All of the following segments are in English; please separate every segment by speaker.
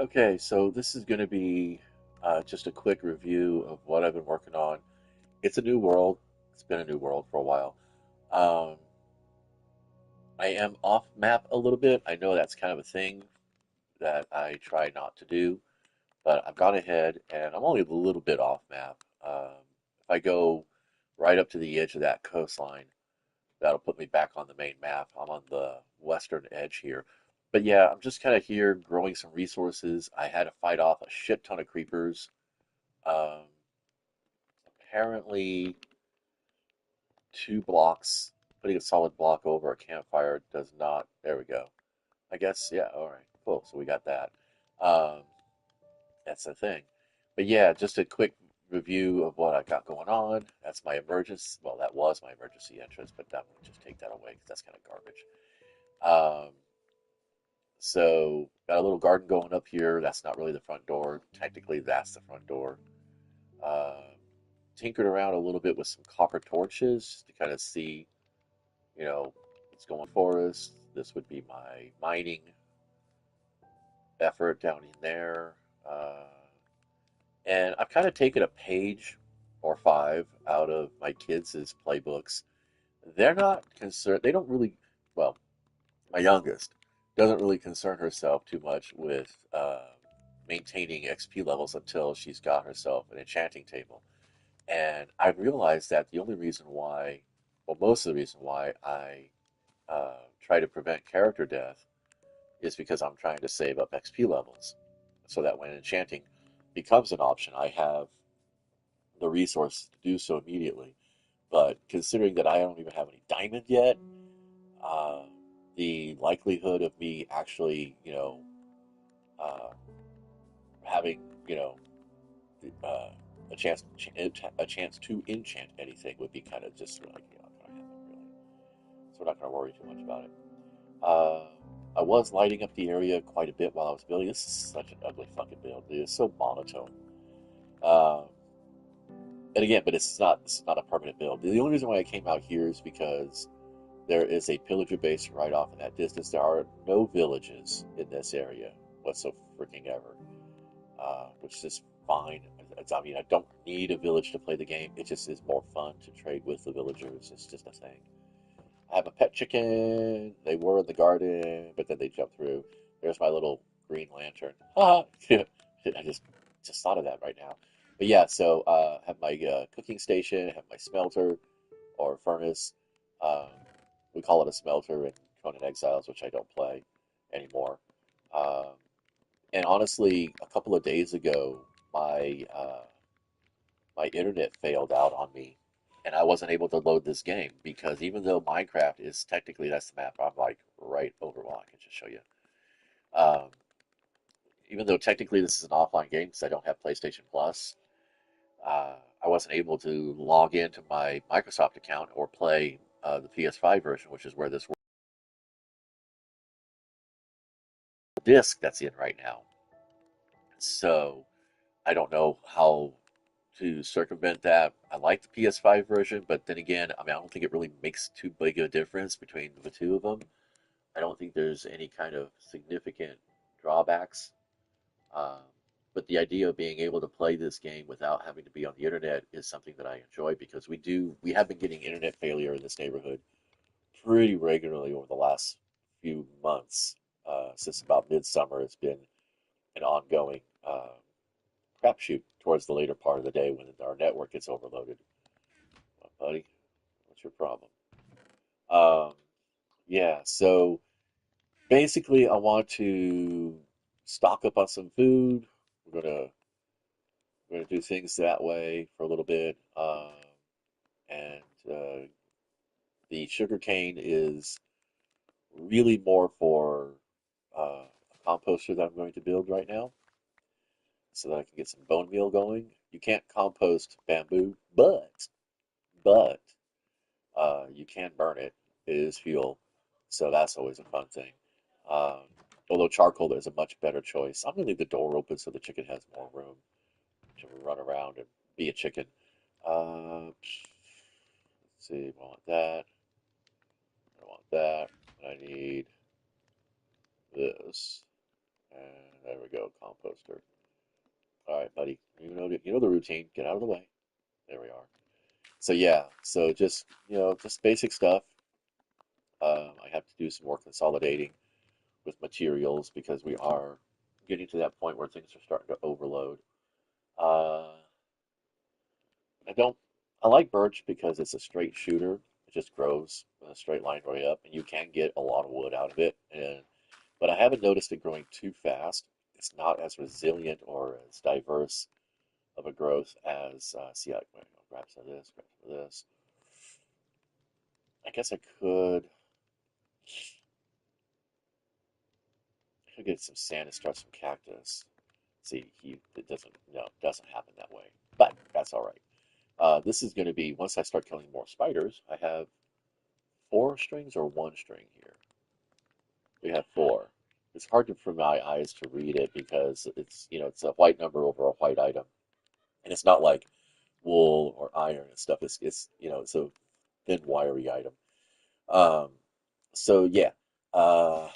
Speaker 1: Okay, so this is going to be just a quick review of what I've been working on. It's a new world. It's been a new world for a while. Um, I am off map a little bit. I know that's kind of a thing that I try not to do, but I've gone ahead and I'm only a little bit off map. If I go right up to the edge of that coastline, that'll put me back on the main map. I'm on the western edge here. But yeah, I'm just kind of here growing some resources. I had to fight off a shit ton of creepers. Um, Apparently, 2 blocks, putting a solid block over a campfire does not. There we go. I guess, yeah, all right, cool. So we got that. Um, that's the thing. But yeah, just a quick review of what I got going on. That's my emergency. Well, that was my emergency entrance, but I'm going to just take that away because that's kind of garbage. So got a little garden going up here. That's not really the front door. Technically, that's the front door. Um, Tinkered around a little bit with some copper torches to kind of see, what's going for us. This would be my mining effort down in there. Uh, and I've kind of taken a page or five out of my kids' playbooks. They're not concerned, they don't really, well, my youngest doesn't really concern herself too much with maintaining XP levels until she's got herself an enchanting table. And I realized that the only reason why, well, most of the reason why I try to prevent character death is because I'm trying to save up XP levels so that when enchanting becomes an option, I have the resources to do so immediately. But considering that I don't even have any diamond yet, uh, the likelihood of me actually, uh, having, uh, a chance to enchant anything would be kind of just like, not going to happen really. So we're not going to worry too much about it. Uh, I was lighting up the area quite a bit while I was building. This is such an ugly fucking build, dude. It's so monotone. Um, and again, but it's not a permanent build. The only reason why I came out here is because there is a pillager base right off in that distance. There are no villages in this area whatsoever, freaking ever, which is fine. I mean, I don't need a village to play the game. It just is more fun to trade with the villagers. It's just a thing. I have a pet chicken. They were in the garden, but then they jumped through. There's my little green lantern. I just thought of that right now. But yeah, so have my cooking station, have my smelter or furnace. Um, we call it a smelter in Conan Exiles, which I don't play anymore. Um, and honestly, a couple of days ago, my internet failed out on me, and I wasn't able to load this game because even though Minecraft is technically that's the map, I'm like right over. Well, I can just show you. Um, Even though technically this is an offline game because I don't have PlayStation Plus, I wasn't able to log into my Microsoft account or play the PS5 version, which is where this disc that's in right now. So I don't know how to circumvent that. I like the PS5 version, but then again, I mean, I don't think it really makes too big a difference between the two of them. I don't think there's any kind of significant drawbacks. Um, but the idea of being able to play this game without having to be on the internet is something that I enjoy because we have been getting internet failure in this neighborhood pretty regularly over the last few months. Since about midsummer, it's been an ongoing crapshoot towards the later part of the day when our network gets overloaded. Well, buddy, what's your problem? Um, yeah, so basically, I want to stock up on some food. We're gonna we're gonna do things that way for a little bit, and the sugar cane is really more for a composter that I'm going to build right now, so that I can get some bone meal going. You can't compost bamboo, but you can burn it. It is fuel, so that's always a fun thing. Um, Although charcoal is a much better choice. I'm gonna leave the door open so the chicken has more room to run around and be a chicken. Let's see, I want that. I want that. I need this. And there we go, composter. All right, buddy. You know the routine. Get out of the way. There we are. So yeah, so just just basic stuff. I have to do some more consolidating with materials because we are getting to that point where things are starting to overload. Uh, I don't. I like birch because it's a straight shooter. It just grows in a straight line right up, and you can get a lot of wood out of it. But I haven't noticed it growing too fast. It's not as resilient or as diverse of a growth as. See, I'll grab some of this, grab some of this. I guess I could get some sand and start some cactus. See, it doesn't no, it doesn't happen that way. But that's all right. This is going to be once I start killing more spiders. I have four strings or one string here. We have four. It's hard for my eyes to read it because it's a white number over a white item, and it's not like wool or iron and stuff. It's a thin wiry item. Um, so yeah, uh,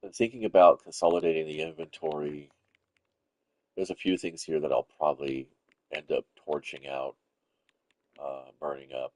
Speaker 1: I'm thinking about consolidating the inventory. There's a few things here that I'll probably end up torching out, burning up.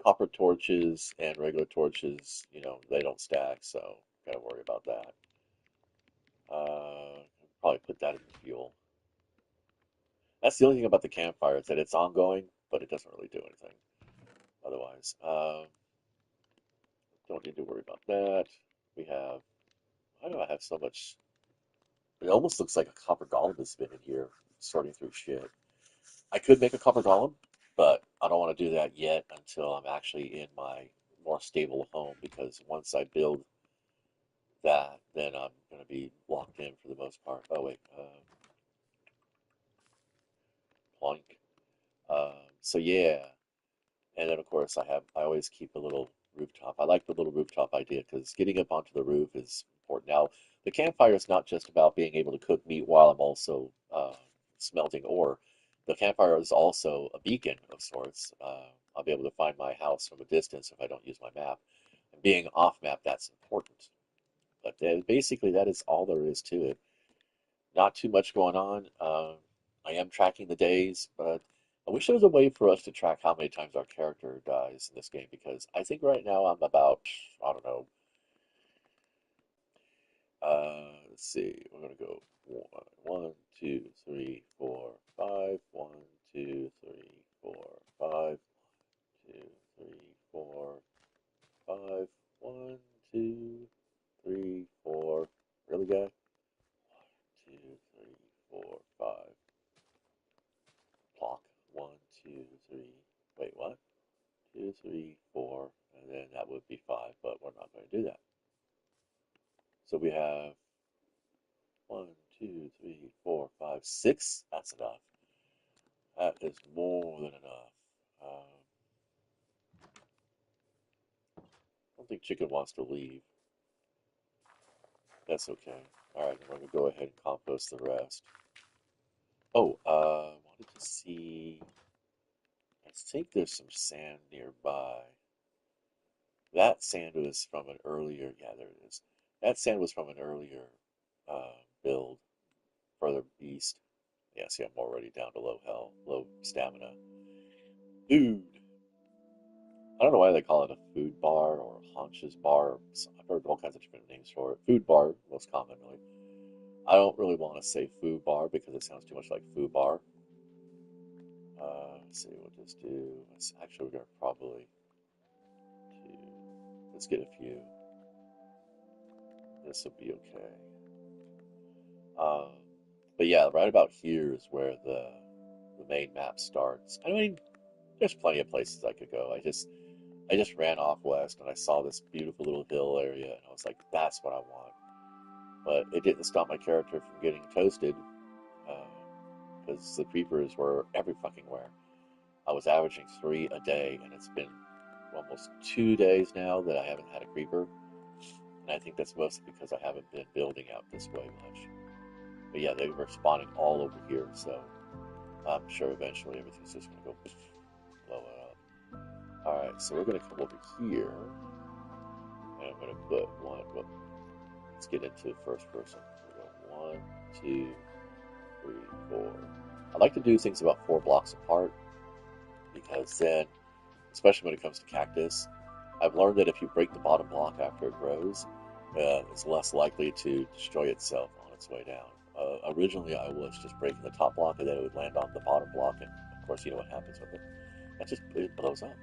Speaker 1: Copper torches and regular torches, they don't stack, so gotta worry about that. Probably put that in fuel. That's the only thing about the campfire is that it's ongoing, but it doesn't really do anything otherwise. Don't need to worry about that. We have, why do I have so much? It almost looks like a copper golem has been in here sorting through shit. I could make a copper golem, but I don't want to do that yet until I'm actually in my more stable home because once I build that, then I'm going to be locked in for the most part. Oh, wait, plank. So yeah, and then of course I always keep a little rooftop. I like the little rooftop idea because getting up onto the roof is important. Now, the campfire is not just about being able to cook meat while I'm also smelting ore. The campfire is also a beacon of sorts. I'll be able to find my house from a distance if I don't use my map. And being off map, that's important. But basically, that is all there is to it. Not too much going on. I am tracking the days, but I wish there was a way for us to track how many times our character dies in this game because I think right now I'm about, I don't know, let's see, we're gonna go one, two, three, four, five, one, two, three, four, five, two, three, four, five, one, two, three, four. Really, guy? One, two, three, four, five. Clock. One, two, three. Wait, what? Two, three, four, and then that would be five, but we're not going to do that. So we have one, two, three, four, five, six. That's enough. That is more than enough. I don't think Chicken wants to leave. That's okay. All right, we're going to go ahead and compost the rest. Oh, wanted to see. I think there's some sand nearby. That sand was from an earlier. Yeah, there it is. That sand was from an earlier build further east. Yeah, see, I'm already down to low health, low stamina. Food. I don't know why they call it a food bar or haunches bar. I've heard all kinds of different names for it. Food bar, most commonly. I don't really want to say food bar because it sounds too much like food bar. Let's see, we'll just do. Actually, we're gonna probably do. Let's get a few. This will be okay. Um, but yeah, right about here is where the main map starts. I mean, there's plenty of places I could go. I just ran off west and I saw this beautiful little hill area and I was like, that's what I want. But it didn't stop my character from getting toasted because the creepers were every fucking where. I was averaging three a day and it's been almost 2 days now that I haven't had a creeper. And I think that's mostly because I haven't been building out this way much. But yeah, they were spawning all over here, so I'm sure eventually everything's just going to go blow it up. Alright, so we're going to come over here, and I'm going to put one. Well, let's get into first person. We go 1, 2, 3, 4. I like to do things about 4 blocks apart because then, especially when it comes to cactus, I've learned that if you break the bottom block after it grows, it's less likely to destroy itself on its way down. Originally, I was just breaking the top block and then it would land on the bottom block, and of course, you know what happens with it. It blows up.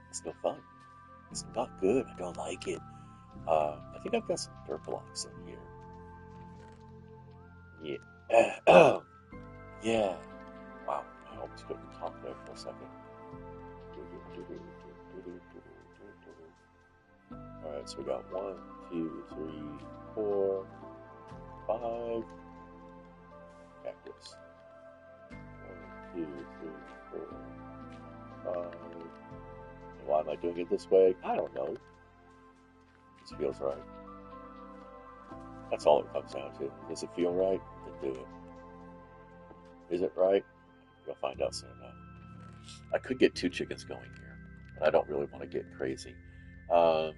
Speaker 1: It's no fun. It's not good. I don't like it. I think I've got some dirt blocks in here. Yeah. Yeah. Wow. I almost couldn't talk there for a second. Alright, so we got 1, 2, 3, 4, 5 cactus. 1, 2, 3, 4, 5. And why am I doing it this way? I don't know. This feels right. That's all it comes down to. Does it feel right? Then do it. Is it right? You'll find out soon enough. I could get 2 chickens going here, but I don't really want to get crazy. Um,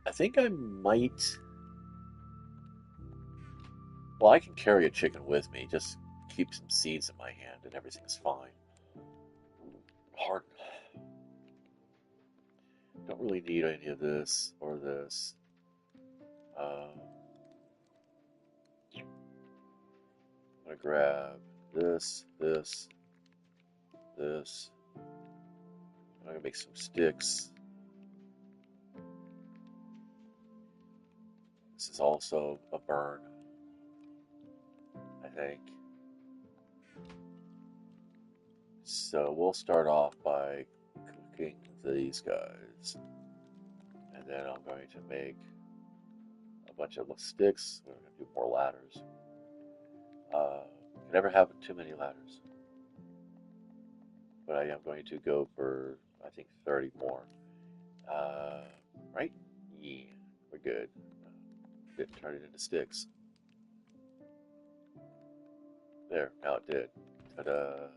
Speaker 1: I think I might. Well, I can carry a chicken with me. Just keep some seeds in my hand, and everything's fine. Hard. Don't really need any of this or this. Um, I'm gonna grab this, this, this. I'm gonna make some sticks. This is also a burn, I think. So we'll start off by cooking these guys. And then I'm going to make a bunch of sticks. We're going to do more ladders. You can never have too many ladders. But I am going to go for, I think, 30 more. Uh, right? Yeah, we're good. Didn't turn it into sticks. There, now it did. Ta-da.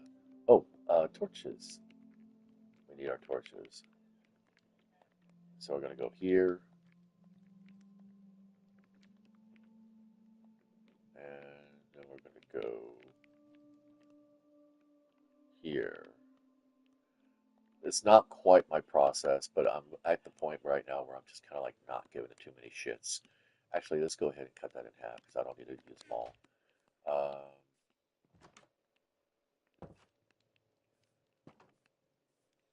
Speaker 1: Oh, torches. We need our torches. So we're going to go here. And then we're going to go here. It's not quite my process, but I'm at the point right now where I'm just kind of like not giving it too many shits. Actually, let's go ahead and cut that in half because I don't need to use them all.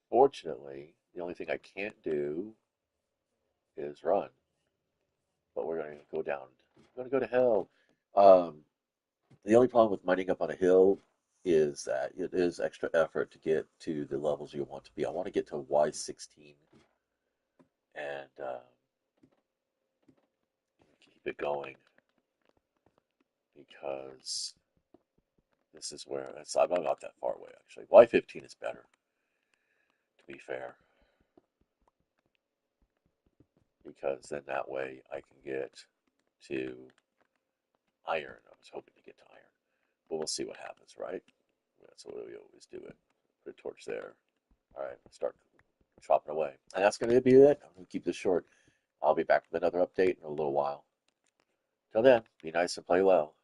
Speaker 1: Fortunately, the only thing I can't do is run, but we're going to go down. We're going to go to hell. Um, the only problem with mining up on a hill is that it is extra effort to get to the levels you want to be. I want to get to Y16 and keep it going because this is where I'm not that far away actually. Y15 is better, to be fair, because then that way I can get to iron. I was hoping to get to iron, but we'll see what happens, right? That's what we always do it. Put a torch there. All right, start chopping away, and that's going to be it. I'm going to keep this short. I'll be back with another update in a little while. Till then, be nice and play well.